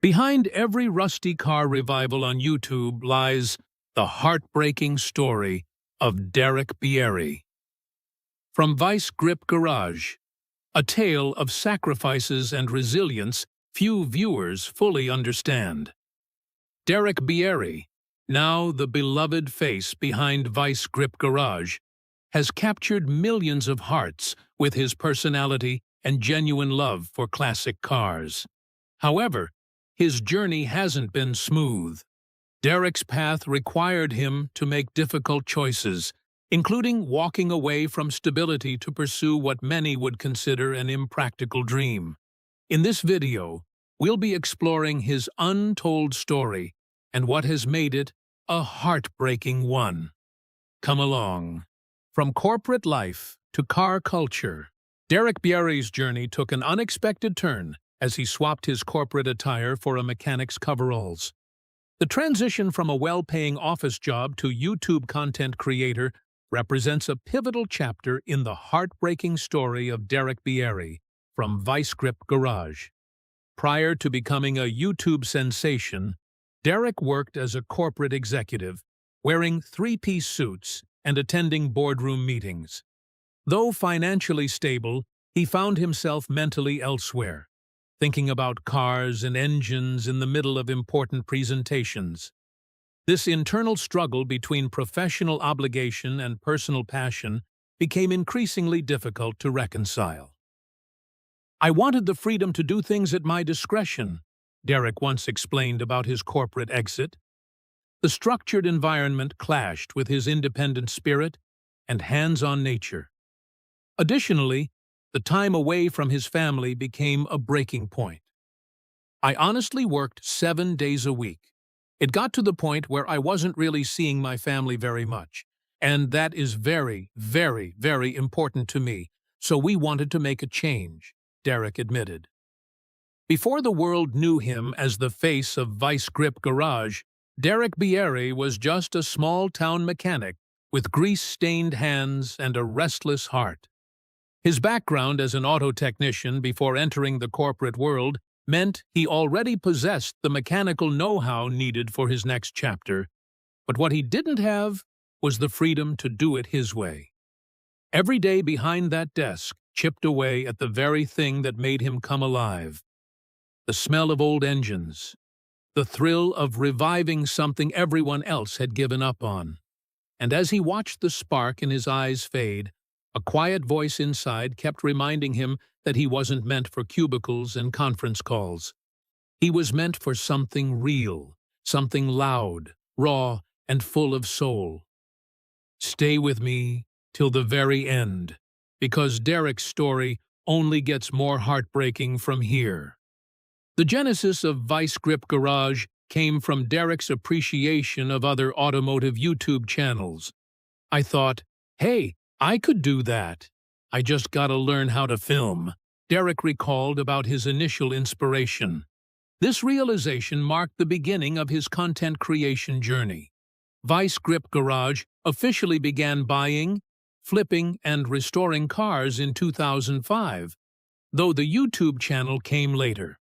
Behind every rusty car revival on YouTube lies the heartbreaking story of Derek Bieri. From Vice Grip Garage, a tale of sacrifices and resilience few viewers fully understand. Derek Bieri, now the beloved face behind Vice Grip Garage, has captured millions of hearts with his personality and genuine love for classic cars. However, his journey hasn't been smooth. Derek's path required him to make difficult choices, including walking away from stability to pursue what many would consider an impractical dream. In this video, we'll be exploring his untold story and what has made it a heartbreaking one. Come along. From corporate life to car culture, Derek Bieri's journey took an unexpected turn as he swapped his corporate attire for a mechanic's coveralls. The transition from a well-paying office job to YouTube content creator represents a pivotal chapter in the heartbreaking story of Derek Bieri from Vice Grip Garage. Prior to becoming a YouTube sensation, Derek worked as a corporate executive, wearing three-piece suits and attending boardroom meetings. Though financially stable, he found himself mentally elsewhere, thinking about cars and engines in the middle of important presentations. This internal struggle between professional obligation and personal passion became increasingly difficult to reconcile. "I wanted the freedom to do things at my discretion," Derek once explained about his corporate exit. The structured environment clashed with his independent spirit and hands-on nature. Additionally, the time away from his family became a breaking point. "I honestly worked 7 days a week. It got to the point where I wasn't really seeing my family very much, and that is very, very, very important to me, so we wanted to make a change," Derek admitted. Before the world knew him as the face of Vice Grip Garage, Derek Bieri was just a small-town mechanic with grease-stained hands and a restless heart. His background as an auto technician before entering the corporate world meant he already possessed the mechanical know-how needed for his next chapter, but what he didn't have was the freedom to do it his way. Every day behind that desk chipped away at the very thing that made him come alive. The smell of old engines, the thrill of reviving something everyone else had given up on. And as he watched the spark in his eyes fade, a quiet voice inside kept reminding him that he wasn't meant for cubicles and conference calls. He was meant for something real, something loud, raw, and full of soul. Stay with me till the very end, because Derek's story only gets more heartbreaking from here. The genesis of Vice Grip Garage came from Derek's appreciation of other automotive YouTube channels. "I thought, hey, I could do that. I just gotta learn how to film," Derek recalled about his initial inspiration. This realization marked the beginning of his content creation journey. Vice Grip Garage officially began buying, flipping, and restoring cars in 2005, though the YouTube channel came later.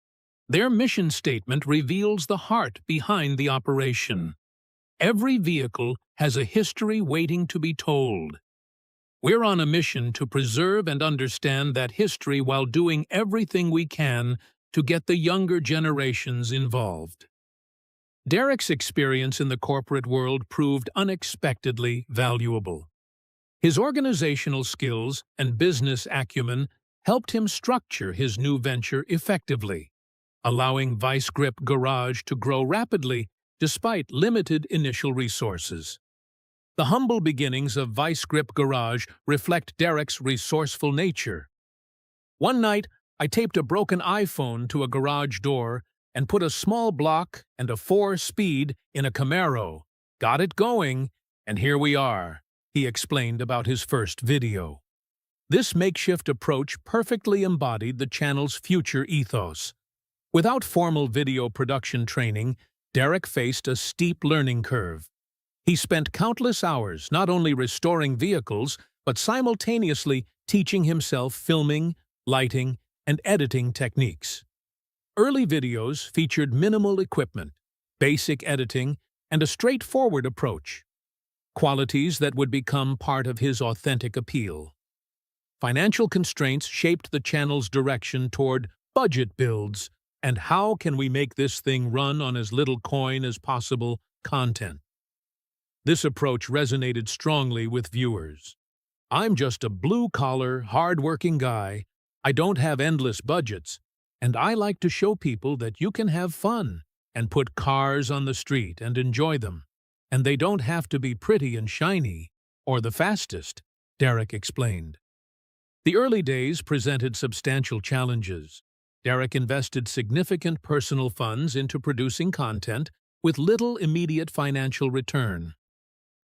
Their mission statement reveals the heart behind the operation. Every vehicle has a history waiting to be told. We're on a mission to preserve and understand that history while doing everything we can to get the younger generations involved. Derek's experience in the corporate world proved unexpectedly valuable. His organizational skills and business acumen helped him structure his new venture effectively, allowing Vice Grip Garage to grow rapidly despite limited initial resources. The humble beginnings of Vice Grip Garage reflect Derek's resourceful nature. "One night, I taped a broken iPhone to a garage door and put a small block and a 4-speed in a Camaro. Got it going, and here we are," he explained about his first video. This makeshift approach perfectly embodied the channel's future ethos. Without formal video production training, Derek faced a steep learning curve. He spent countless hours not only restoring vehicles, but simultaneously teaching himself filming, lighting, and editing techniques. Early videos featured minimal equipment, basic editing, and a straightforward approach, qualities that would become part of his authentic appeal. Financial constraints shaped the channel's direction toward budget builds and how can we make this thing run on as little coin as possible content. This approach resonated strongly with viewers. I'm just a blue-collar, hard-working guy. I don't have endless budgets, and I like to show people that you can have fun and put cars on the street and enjoy them. And they don't have to be pretty and shiny or the fastest, Derek explained. The early days presented substantial challenges. Derek invested significant personal funds into producing content with little immediate financial return.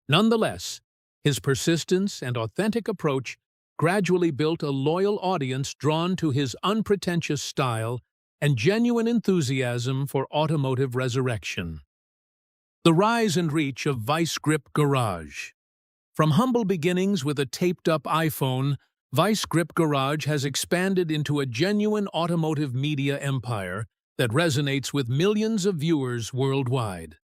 Nonetheless, his persistence and authentic approach gradually built a loyal audience drawn to his unpretentious style and genuine enthusiasm for automotive resurrection. The rise and reach of Vice Grip Garage. From humble beginnings with a taped-up iPhone, Vice Grip Garage has expanded into a genuine automotive media empire that resonates with millions of viewers worldwide.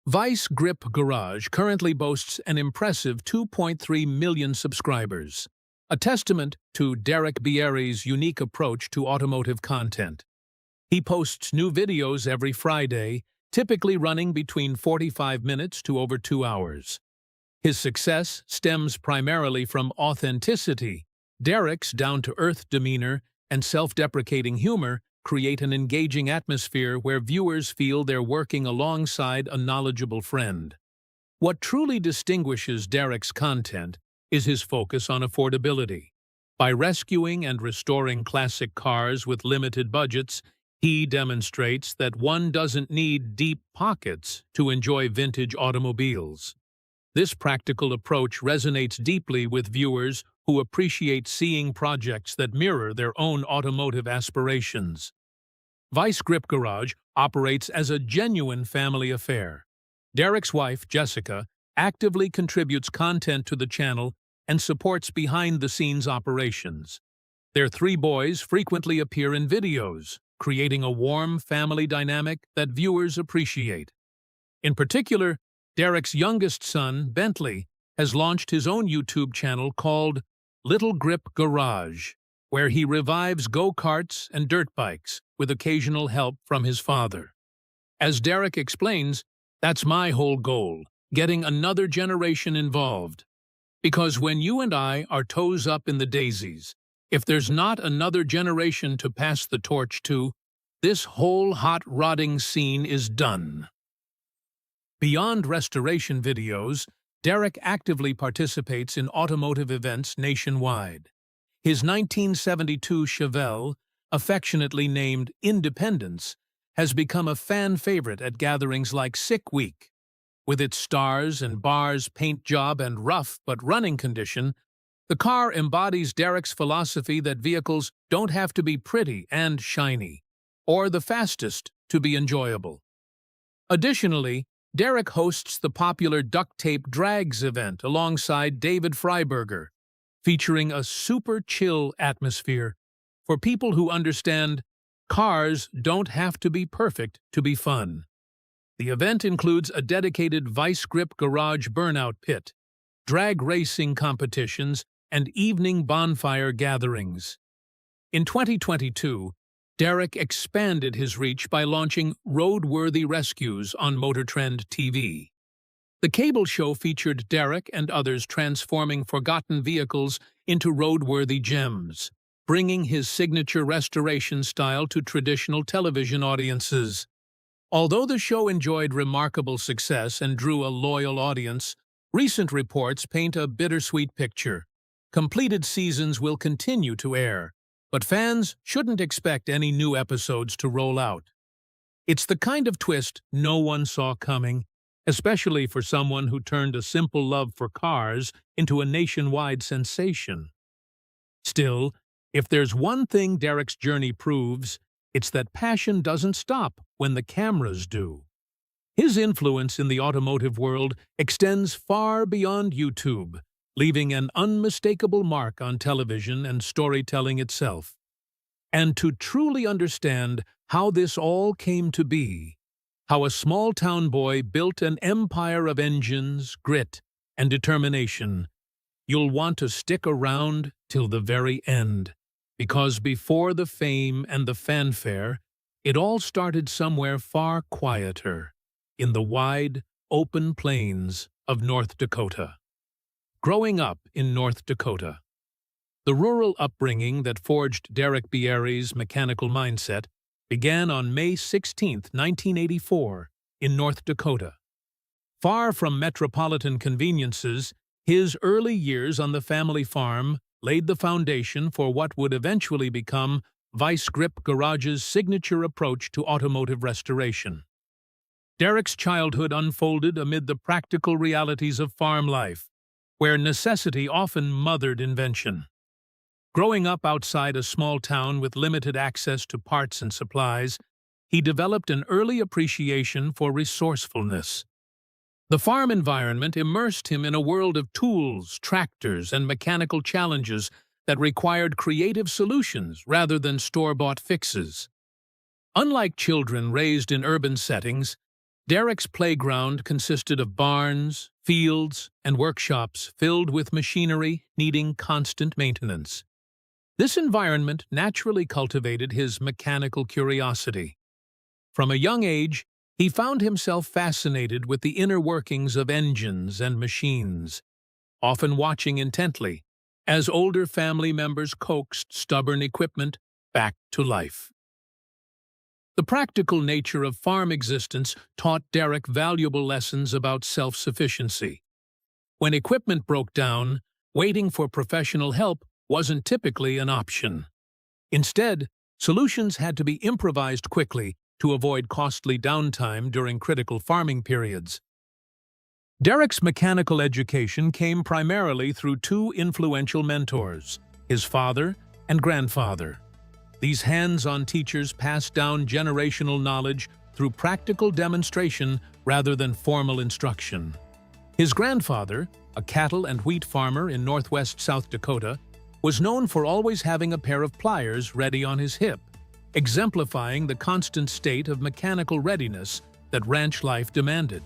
Vice Grip Garage currently boasts an impressive 2.3 million subscribers, a testament to Derek Bieri's unique approach to automotive content. He posts new videos every Friday, typically running between 45 minutes to over 2 hours. His success stems primarily from authenticity. Derek's down-to-earth demeanor and self-deprecating humor create an engaging atmosphere where viewers feel they're working alongside a knowledgeable friend. What truly distinguishes Derek's content is his focus on affordability. By rescuing and restoring classic cars with limited budgets, he demonstrates that one doesn't need deep pockets to enjoy vintage automobiles. This practical approach resonates deeply with viewers who appreciate seeing projects that mirror their own automotive aspirations. Vice Grip Garage operates as a genuine family affair. Derek's wife, Jessica, actively contributes content to the channel and supports behind-the-scenes operations. Their 3 boys frequently appear in videos, creating a warm family dynamic that viewers appreciate. In particular, Derek's youngest son, Bentley, has launched his own YouTube channel called Little Grip Garage, where he revives go-karts and dirt bikes with occasional help from his father. As Derek explains, that's my whole goal, getting another generation involved. Because when you and I are toes up in the daisies, if there's not another generation to pass the torch to, this whole hot rodding scene is done. Beyond restoration videos, Derek actively participates in automotive events nationwide. His 1972 Chevelle, affectionately named Independence, has become a fan favorite at gatherings like Sick Week. With its stars and bars, paint job, and rough but running condition, the car embodies Derek's philosophy that vehicles don't have to be pretty and shiny, or the fastest to be enjoyable. Additionally, Derek hosts the popular Duct Tape Drags event alongside David Freiberger, featuring a super chill atmosphere for people who understand cars don't have to be perfect to be fun. The event includes a dedicated Vice Grip Garage burnout pit, drag racing competitions, and evening bonfire gatherings. In 2022, Derek expanded his reach by launching roadworthy rescues on MotorTrend TV. The cable show featured Derek and others transforming forgotten vehicles into roadworthy gems, bringing his signature restoration style to traditional television audiences. Although the show enjoyed remarkable success and drew a loyal audience, recent reports paint a bittersweet picture. Completed seasons will continue to air, but fans shouldn't expect any new episodes to roll out. It's the kind of twist no one saw coming, especially for someone who turned a simple love for cars into a nationwide sensation. Still, if there's one thing Derek's journey proves, it's that passion doesn't stop when the cameras do. His influence in the automotive world extends far beyond YouTube, leaving an unmistakable mark on television and storytelling itself. And to truly understand how this all came to be, how a small-town boy built an empire of engines, grit, and determination, you'll want to stick around till the very end, because before the fame and the fanfare, it all started somewhere far quieter, in the wide, open plains of North Dakota. Growing up in North Dakota, the rural upbringing that forged Derek Bieri's mechanical mindset began on May 16, 1984, in North Dakota. Far from metropolitan conveniences, his early years on the family farm laid the foundation for what would eventually become Vice Grip Garage's signature approach to automotive restoration. Derek's childhood unfolded amid the practical realities of farm life, where necessity often mothered invention. Growing up outside a small town with limited access to parts and supplies, he developed an early appreciation for resourcefulness. The farm environment immersed him in a world of tools, tractors, and mechanical challenges that required creative solutions rather than store-bought fixes. Unlike children raised in urban settings, Derek's playground consisted of barns, fields, and workshops filled with machinery needing constant maintenance. This environment naturally cultivated his mechanical curiosity. From a young age, he found himself fascinated with the inner workings of engines and machines, often watching intently as older family members coaxed stubborn equipment back to life. The practical nature of farm existence taught Derek valuable lessons about self-sufficiency. When equipment broke down, waiting for professional help wasn't typically an option. Instead, solutions had to be improvised quickly to avoid costly downtime during critical farming periods. Derek's mechanical education came primarily through two influential mentors, his father and grandfather. These hands-on teachers passed down generational knowledge through practical demonstration rather than formal instruction. His grandfather, a cattle and wheat farmer in northwest South Dakota, was known for always having a pair of pliers ready on his hip, exemplifying the constant state of mechanical readiness that ranch life demanded.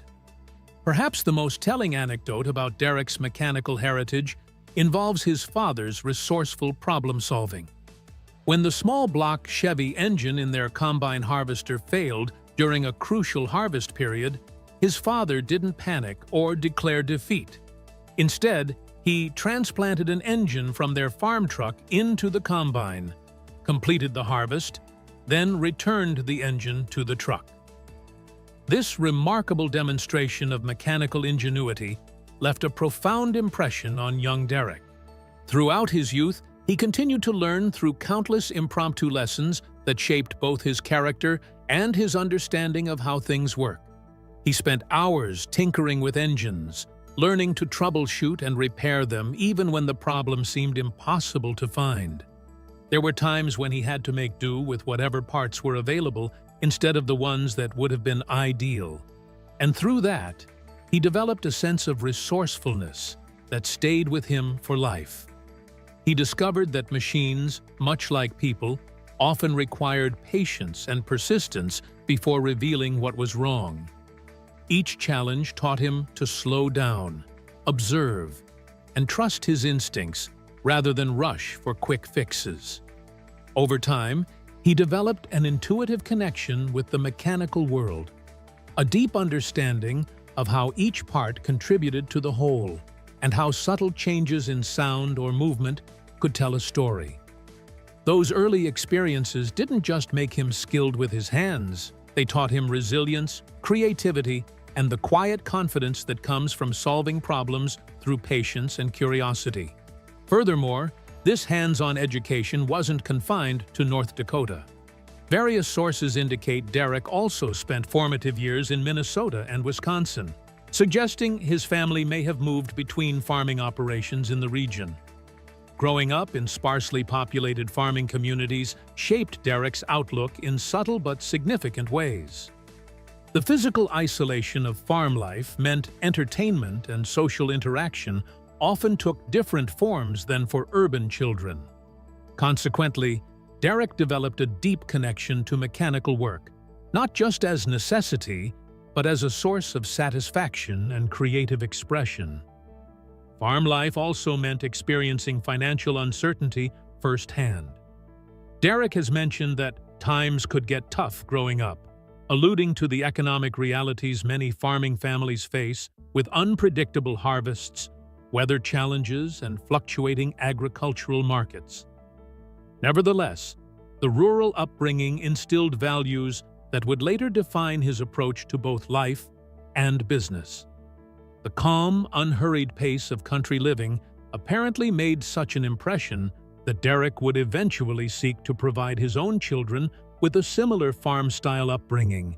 Perhaps the most telling anecdote about Derek's mechanical heritage involves his father's resourceful problem-solving. When the small block Chevy engine in their combine harvester failed during a crucial harvest period, his father didn't panic or declare defeat. Instead, he transplanted an engine from their farm truck into the combine, completed the harvest, then returned the engine to the truck. This remarkable demonstration of mechanical ingenuity left a profound impression on young Derek. Throughout his youth, he continued to learn through countless impromptu lessons that shaped both his character and his understanding of how things work. He spent hours tinkering with engines, learning to troubleshoot and repair them even when the problem seemed impossible to find. There were times when he had to make do with whatever parts were available instead of the ones that would have been ideal. And through that, he developed a sense of resourcefulness that stayed with him for life. He discovered that machines, much like people, often required patience and persistence before revealing what was wrong. Each challenge taught him to slow down, observe, and trust his instincts rather than rush for quick fixes. Over time, he developed an intuitive connection with the mechanical world, a deep understanding of how each part contributed to the whole, and how subtle changes in sound or movement could tell a story. Those early experiences didn't just make him skilled with his hands, they taught him resilience, creativity, and the quiet confidence that comes from solving problems through patience and curiosity. Furthermore, this hands-on education wasn't confined to North Dakota. Various sources indicate Derek also spent formative years in Minnesota and Wisconsin, suggesting his family may have moved between farming operations in the region. Growing up in sparsely populated farming communities shaped Derek's outlook in subtle but significant ways. The physical isolation of farm life meant entertainment and social interaction often took different forms than for urban children. Consequently, Derek developed a deep connection to mechanical work, not just as necessity, but as a source of satisfaction and creative expression. Farm life also meant experiencing financial uncertainty firsthand. Derek has mentioned that times could get tough growing up, alluding to the economic realities many farming families face with unpredictable harvests, weather challenges, and fluctuating agricultural markets. Nevertheless, the rural upbringing instilled values that would later define his approach to both life and business. The calm, unhurried pace of country living apparently made such an impression that Derek would eventually seek to provide his own children with a similar farm-style upbringing,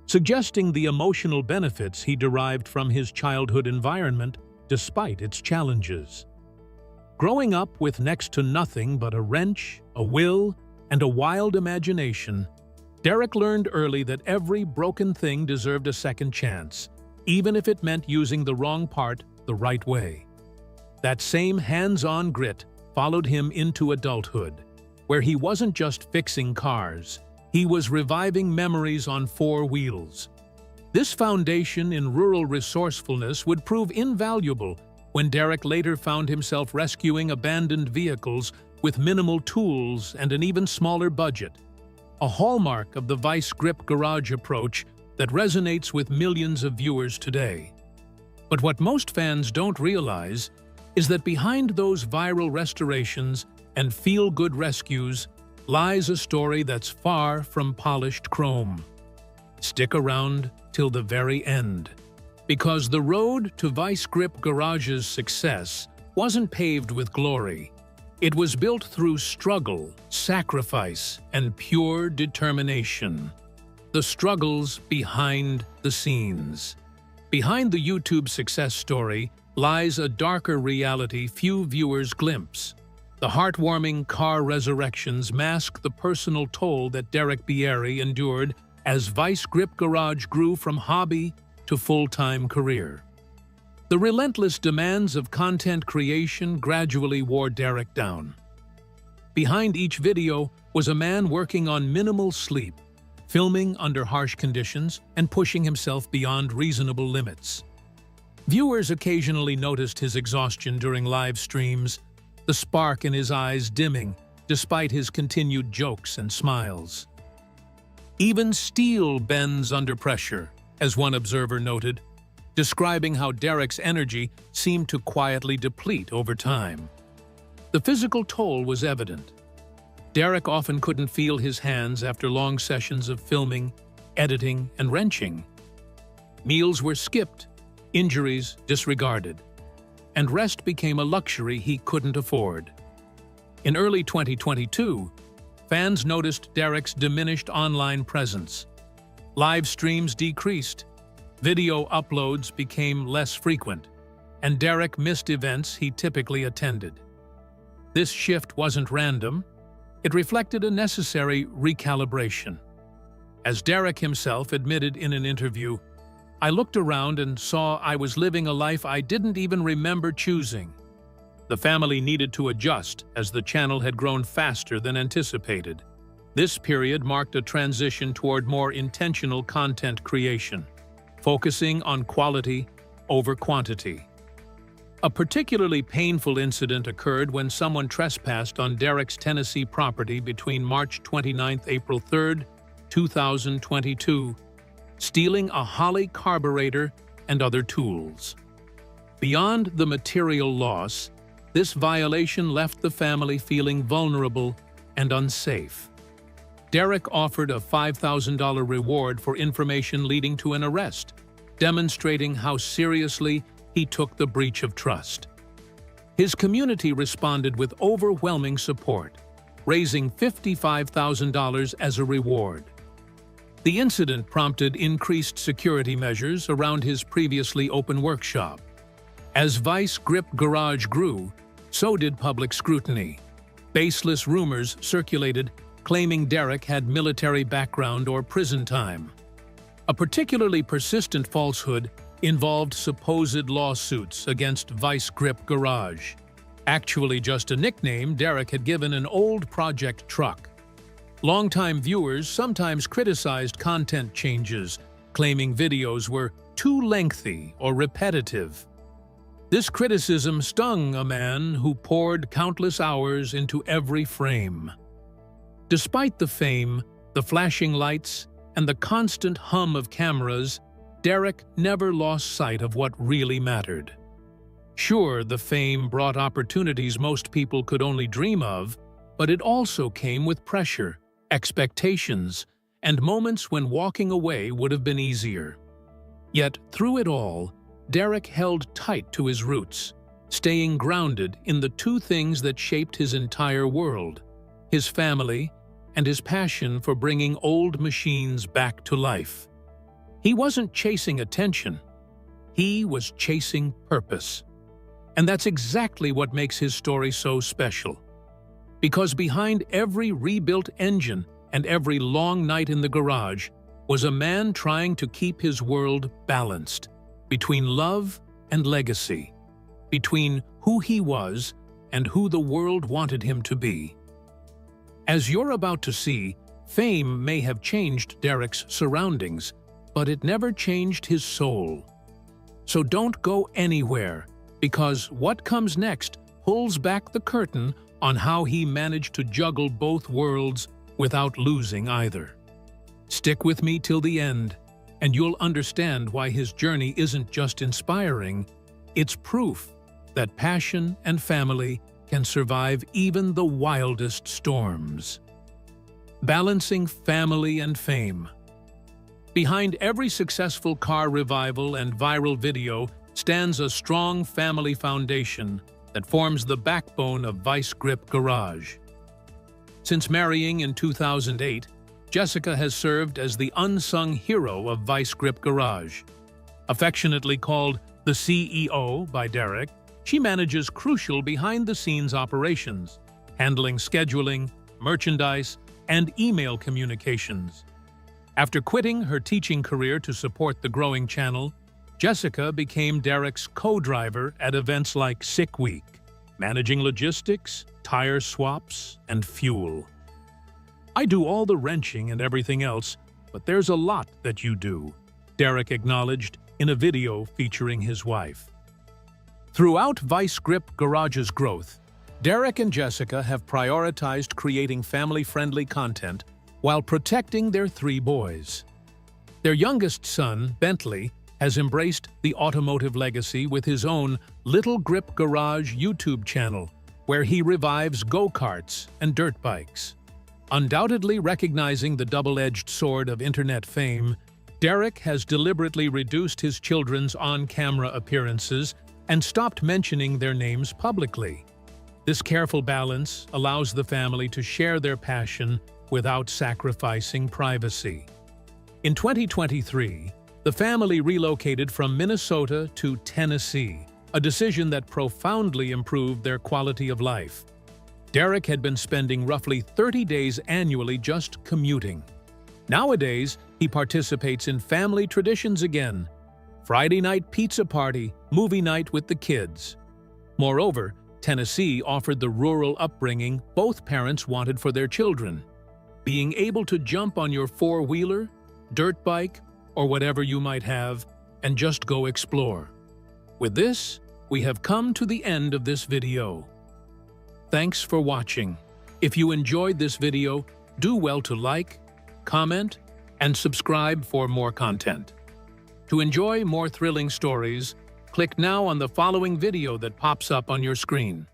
suggesting the emotional benefits he derived from his childhood environment despite its challenges. Growing up with next to nothing but a wrench, a will, and a wild imagination, Derek learned early that every broken thing deserved a second chance, even if it meant using the wrong part the right way. That same hands-on grit followed him into adulthood, where he wasn't just fixing cars, he was reviving memories on four wheels. This foundation in rural resourcefulness would prove invaluable when Derek later found himself rescuing abandoned vehicles with minimal tools and an even smaller budget, a hallmark of the vice grip garage approach that resonates with millions of viewers today. But what most fans don't realize is that behind those viral restorations and feel-good rescues lies a story that's far from polished chrome. Stick around till the very end, because the road to Vice Grip Garage's success wasn't paved with glory. It was built through struggle, sacrifice, and pure determination. The struggles behind the scenes. Behind the YouTube success story lies a darker reality few viewers glimpse. The heartwarming car resurrections mask the personal toll that Derek Bieri endured as Vice Grip Garage grew from hobby to full-time career. The relentless demands of content creation gradually wore Derek down. Behind each video was a man working on minimal sleep, filming under harsh conditions, and pushing himself beyond reasonable limits. Viewers occasionally noticed his exhaustion during live streams, the spark in his eyes dimming despite his continued jokes and smiles. Even steel bends under pressure, as one observer noted, describing how Derek's energy seemed to quietly deplete over time. The physical toll was evident. Derek often couldn't feel his hands after long sessions of filming, editing, and wrenching. Meals were skipped, injuries disregarded, and rest became a luxury he couldn't afford. In early 2022, fans noticed Derek's diminished online presence. Live streams decreased, video uploads became less frequent, and Derek missed events he typically attended. This shift wasn't random. It reflected a necessary recalibration. As Derek himself admitted in an interview, "I looked around and saw I was living a life I didn't even remember choosing." The family needed to adjust as the channel had grown faster than anticipated. This period marked a transition toward more intentional content creation, focusing on quality over quantity. A particularly painful incident occurred when someone trespassed on Derek's Tennessee property between March 29–April 3, 2022, stealing a Holley carburetor and other tools. Beyond the material loss, this violation left the family feeling vulnerable and unsafe. Derek offered a $5,000 reward for information leading to an arrest, demonstrating how seriously he took the breach of trust. His community responded with overwhelming support, raising $55,000 as a reward. The incident prompted increased security measures around his previously open workshop. As Vice Grip Garage grew, so did public scrutiny. Baseless rumors circulated claiming Derek had military background or prison time. A particularly persistent falsehood involved supposed lawsuits against Vice Grip Garage. Actually just a nickname Derek had given an old project truck. Longtime viewers sometimes criticized content changes, claiming videos were too lengthy or repetitive. This criticism stung a man who poured countless hours into every frame. Despite the fame, the flashing lights, and the constant hum of cameras, Derek never lost sight of what really mattered. Sure, the fame brought opportunities most people could only dream of, but it also came with pressure, expectations, and moments when walking away would have been easier. Yet, through it all, Derek held tight to his roots, staying grounded in the two things that shaped his entire world: his family and his passion for bringing old machines back to life. He wasn't chasing attention. He was chasing purpose. And that's exactly what makes his story so special. Because behind every rebuilt engine and every long night in the garage was a man trying to keep his world balanced, between love and legacy, between who he was and who the world wanted him to be. As you're about to see, fame may have changed Derek's surroundings, but it never changed his soul. So don't go anywhere, because what comes next pulls back the curtain on how he managed to juggle both worlds without losing either. Stick with me till the end, and you'll understand why his journey isn't just inspiring, it's proof that passion and family can survive even the wildest storms. Balancing family and fame. Behind every successful car revival and viral video stands a strong family foundation that forms the backbone of Vice Grip Garage. Since marrying in 2008, Jessica has served as the unsung hero of Vice Grip Garage. Affectionately called the CEO by Derek, she manages crucial behind-the-scenes operations, handling scheduling, merchandise, and email communications. After quitting her teaching career to support the growing channel, Jessica became Derek's co-driver at events like Sick Week, managing logistics, tire swaps, and fuel. "I do all the wrenching and everything else, but there's a lot that you do," Derek acknowledged in a video featuring his wife. Throughout Vice Grip Garage's growth, Derek and Jessica have prioritized creating family-friendly content while protecting their 3 boys. Their youngest son, Bentley, has embraced the automotive legacy with his own Little Grip Garage YouTube channel, where he revives go-karts and dirt bikes. Undoubtedly recognizing the double-edged sword of internet fame, Derek has deliberately reduced his children's on-camera appearances and stopped mentioning their names publicly. This careful balance allows the family to share their passion without sacrificing privacy. In 2023, the family relocated from Minnesota to Tennessee, a decision that profoundly improved their quality of life. Derek had been spending roughly 30 days annually just commuting. Nowadays, he participates in family traditions again: Friday night pizza party, movie night with the kids. Moreover, Tennessee offered the rural upbringing both parents wanted for their children. Being able to jump on your four-wheeler, dirt bike, or whatever you might have, and just go explore. With this, we have come to the end of this video. Thanks for watching. If you enjoyed this video, do well to like, comment, and subscribe for more content. To enjoy more thrilling stories, click now on the following video that pops up on your screen.